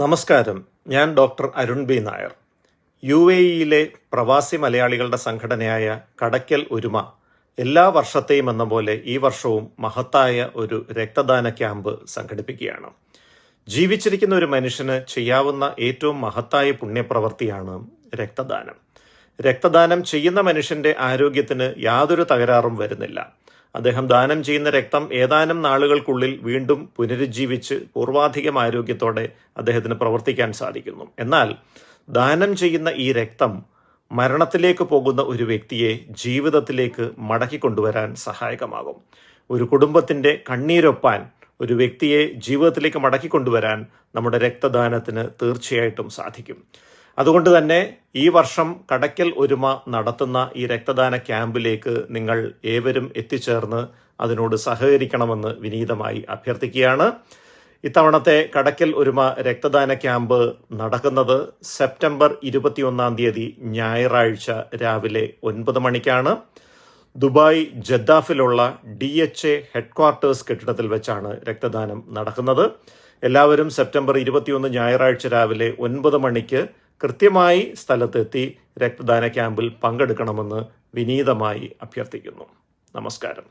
നമസ്കാരം. ഞാൻ doctor Arun B Nair. UAE-യിലെ പ്രവാസി മലയാളികളുടെ സംഘടനയായ കടയ്ക്കൽ ഒരുമ എല്ലാ വർഷത്തെയും എന്ന പോലെ ഈ വർഷവും മഹത്തായ ഒരു രക്തദാന ക്യാമ്പ് സംഘടിപ്പിക്കുകയാണ്. ജീവിച്ചിരിക്കുന്ന ഒരു മനുഷ്യന് ചെയ്യാവുന്ന ഏറ്റവും മഹത്തായ പുണ്യപ്രവൃത്തിയാണ് രക്തദാനം. രക്തദാനം ചെയ്യുന്ന മനുഷ്യന്റെ ആരോഗ്യത്തിന് യാതൊരു തകരാറും വരുന്നില്ല. അദ്ദേഹം ദാനം ചെയ്യുന്ന രക്തം ഏതാനും നാളുകൾക്കുള്ളിൽ വീണ്ടും പുനരുജ്ജീവിച്ച് പൂർവാധികം ആരോഗ്യത്തോടെ അദ്ദേഹത്തിന് പ്രവർത്തിക്കാൻ സാധിക്കുന്നു. എന്നാൽ ദാനം ചെയ്യുന്ന ഈ രക്തം മരണത്തിലേക്ക് പോകുന്ന ഒരു വ്യക്തിയെ ജീവിതത്തിലേക്ക് മടക്കിക്കൊണ്ടുവരാൻ സഹായകമാകും. ഒരു കുടുംബത്തിൻ്റെ കണ്ണീരൊപ്പാൻ ഒരു വ്യക്തിയെ ജീവിതത്തിലേക്ക് മടക്കിക്കൊണ്ടുവരാൻ നമ്മുടെ രക്തദാനത്തിന് തീർച്ചയായിട്ടും സാധിക്കും. അതുകൊണ്ട് തന്നെ ഈ വർഷം കടയ്ക്കൽ ഒരുമ നടത്തുന്ന ഈ രക്തദാന ക്യാമ്പിലേക്ക് നിങ്ങൾ ഏവരും എത്തിച്ചേർന്ന് അതിനോട് സഹകരിക്കണമെന്ന് വിനീതമായി അഭ്യർത്ഥിക്കുകയാണ്. ഇത്തവണത്തെ കടയ്ക്കൽ ഒരുമ രക്തദാന ക്യാമ്പ് നടക്കുന്നത് സെപ്റ്റംബർ 21 ഞായറാഴ്ച രാവിലെ 9 മണിക്കാണ്. ദുബായ് ജദ്ദാഫിലുള്ള DHA ഹെഡ്ക്വാർട്ടേഴ്സ് കെട്ടിടത്തിൽ വെച്ചാണ് രക്തദാനം നടക്കുന്നത്. എല്ലാവരും സെപ്റ്റംബർ 21 ഞായറാഴ്ച രാവിലെ 9 മണിക്ക് കൃത്യമായി സ്ഥലത്തെത്തി രക്തദാന ക്യാമ്പിൽ പങ്കെടുക്കണമെന്ന് വിനീതമായി അഭ്യർത്ഥിക്കുന്നു. നമസ്കാരം.